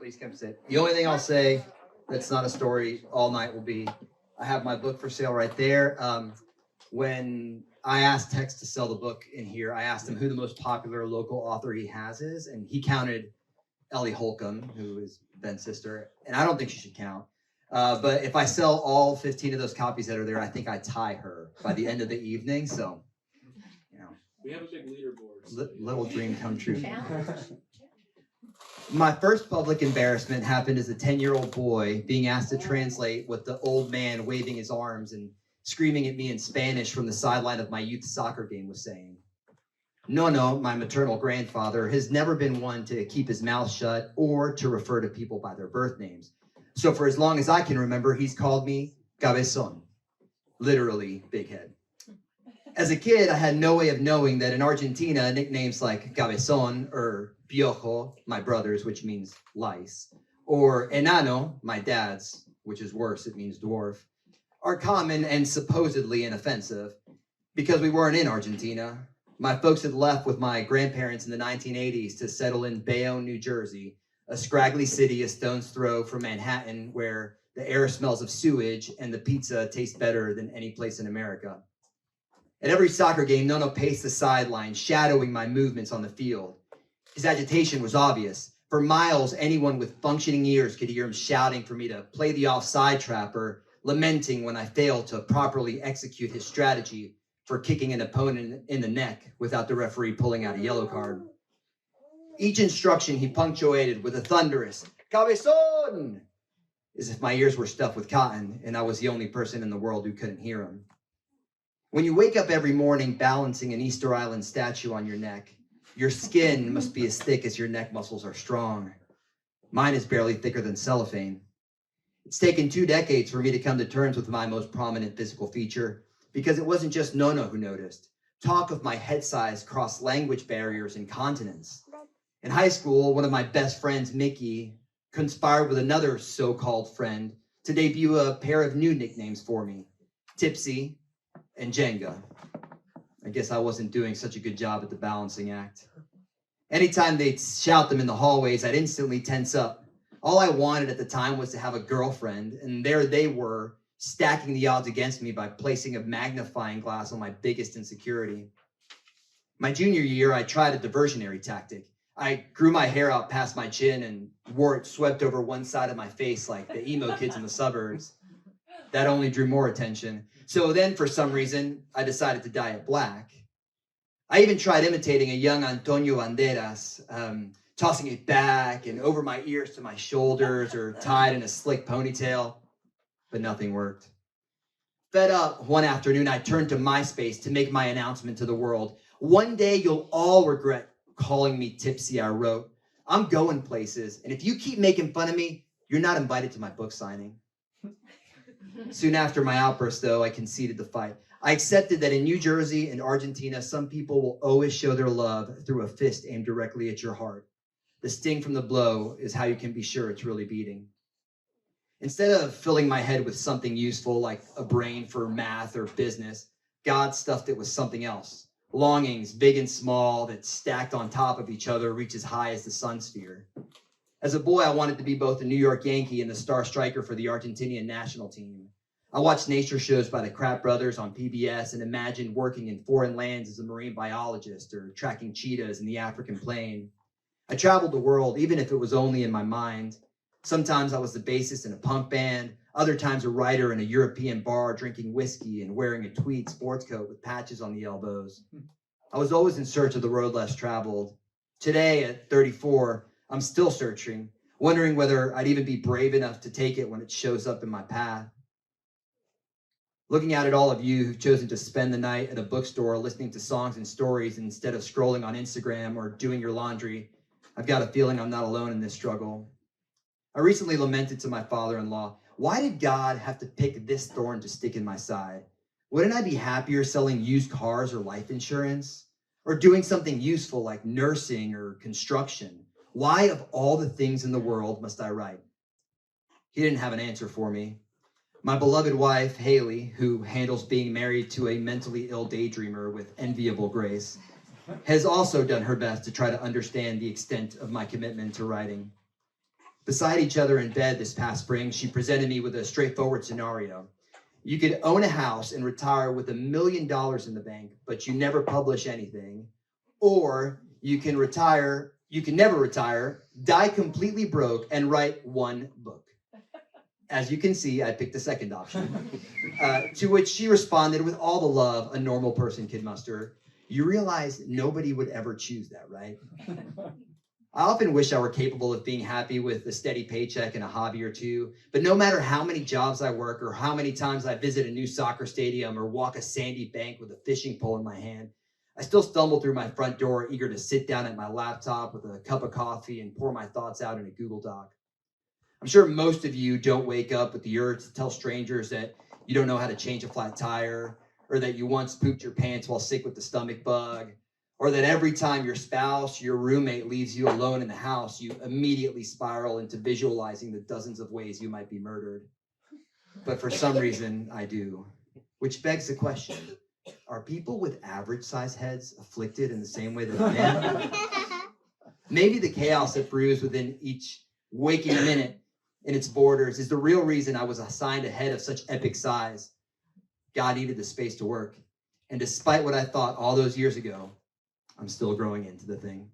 Please come sit. The only thing I'll say that's not a story all night will be, I have my book for sale right there. When I asked Tex to sell the book in here, I asked him who the most popular local author he has is, and he counted Ellie Holcomb, who is Ben's sister, and I don't think she should count. But if I sell all 15 of those copies that are there, I think I tie her by the end of the evening. So, we have a big leaderboard. Little dream come true. My first public embarrassment happened as a 10-year-old boy being asked to translate what the old man waving his arms and screaming at me in Spanish from the sideline of my youth soccer game was saying. Nono, my maternal grandfather, has never been one to keep his mouth shut or to refer to people by their birth names. So for as long as I can remember, he's called me cabezón, literally big head. As a kid, I had no way of knowing that in Argentina, nicknames like cabezón or piojo, my brother's, which means lice, or enano, my dad's, which is worse, it means dwarf, are common and supposedly inoffensive. Because we weren't in Argentina, my folks had left with my grandparents in the 1980s to settle in Bayonne, New Jersey, a scraggly city a stone's throw from Manhattan where the air smells of sewage and the pizza tastes better than any place in America. At every soccer game, Nono paced the sideline, shadowing my movements on the field. His agitation was obvious. For miles, anyone with functioning ears could hear him shouting for me to play the offside trap or lamenting when I failed to properly execute his strategy for kicking an opponent in the neck without the referee pulling out a yellow card. Each instruction he punctuated with a thunderous cabezón, as if my ears were stuffed with cotton and I was the only person in the world who couldn't hear him. When you wake up every morning balancing an Easter Island statue on your neck, your skin must be as thick as your neck muscles are strong. Mine is barely thicker than cellophane. It's taken 2 decades for me to come to terms with my most prominent physical feature, because it wasn't just Nono who noticed. Talk of my head size crossed language barriers and continents. In high school, one of my best friends, Mickey, conspired with another so-called friend to debut a pair of new nicknames for me, Tipsy and Jenga. I guess I wasn't doing such a good job at the balancing act. Anytime they'd shout them in the hallways, I'd instantly tense up. All I wanted at the time was to have a girlfriend, and there they were, stacking the odds against me by placing a magnifying glass on my biggest insecurity. My junior year, I tried a diversionary tactic. I grew my hair out past my chin and wore it swept over one side of my face like the emo kids in the suburbs. That only drew more attention. So then, for some reason, I decided to dye it black. I even tried imitating a young Antonio Banderas, tossing it back and over my ears to my shoulders or tied in a slick ponytail, but nothing worked. Fed up, one afternoon, I turned to MySpace to make my announcement to the world. One day, you'll all regret calling me Tipsy, I wrote. I'm going places, and if you keep making fun of me, you're not invited to my book signing. Soon after my outburst, though, I conceded the fight. I accepted that in New Jersey and Argentina, some people will always show their love through a fist aimed directly at your heart. The sting from the blow is how you can be sure it's really beating. Instead of filling my head with something useful like a brain for math or business, God stuffed it with something else. Longings, big and small, that stacked on top of each other reach as high as the sun sphere. As a boy, I wanted to be both a New York Yankee and the star striker for the Argentinian national team. I watched nature shows by the Kratt brothers on PBS and imagined working in foreign lands as a marine biologist or tracking cheetahs in the African plain. I traveled the world, even if it was only in my mind. Sometimes I was the bassist in a punk band, other times a writer in a European bar drinking whiskey and wearing a tweed sports coat with patches on the elbows. I was always in search of the road less traveled. Today, at 34, I'm still searching, wondering whether I'd even be brave enough to take it when it shows up in my path. Looking out at all of you who've chosen to spend the night at a bookstore listening to songs and stories instead of scrolling on Instagram or doing your laundry, I've got a feeling I'm not alone in this struggle. I recently lamented to my father-in-law, why did God have to pick this thorn to stick in my side? Wouldn't I be happier selling used cars or life insurance? Or doing something useful like nursing or construction? Why, of all the things in the world, must I write? He didn't have an answer for me. My beloved wife, Haley, who handles being married to a mentally ill daydreamer with enviable grace, has also done her best to try to understand the extent of my commitment to writing. Beside each other in bed this past spring, she presented me with a straightforward scenario. You could own a house and retire with $1 million in the bank, but you never publish anything. Or you can never retire, die completely broke, and write one book. As you can see, I picked the second option. To which she responded with all the love a normal person could muster. You realize nobody would ever choose that, right? I often wish I were capable of being happy with a steady paycheck and a hobby or two, but no matter how many jobs I work or how many times I visit a new soccer stadium or walk a sandy bank with a fishing pole in my hand, I still stumble through my front door eager to sit down at my laptop with a cup of coffee and pour my thoughts out in a Google Doc. I'm sure most of you don't wake up with the urge to tell strangers that you don't know how to change a flat tire, or that you once pooped your pants while sick with the stomach bug, or that every time your spouse, your roommate leaves you alone in the house, you immediately spiral into visualizing the dozens of ways you might be murdered. But for some reason, I do. Which begs the question, are people with average size heads afflicted in the same way that I am? Maybe the chaos that brews within each waking minute in its borders is the real reason I was assigned a head of such epic size. God needed the space to work. And despite what I thought all those years ago, I'm still growing into the thing.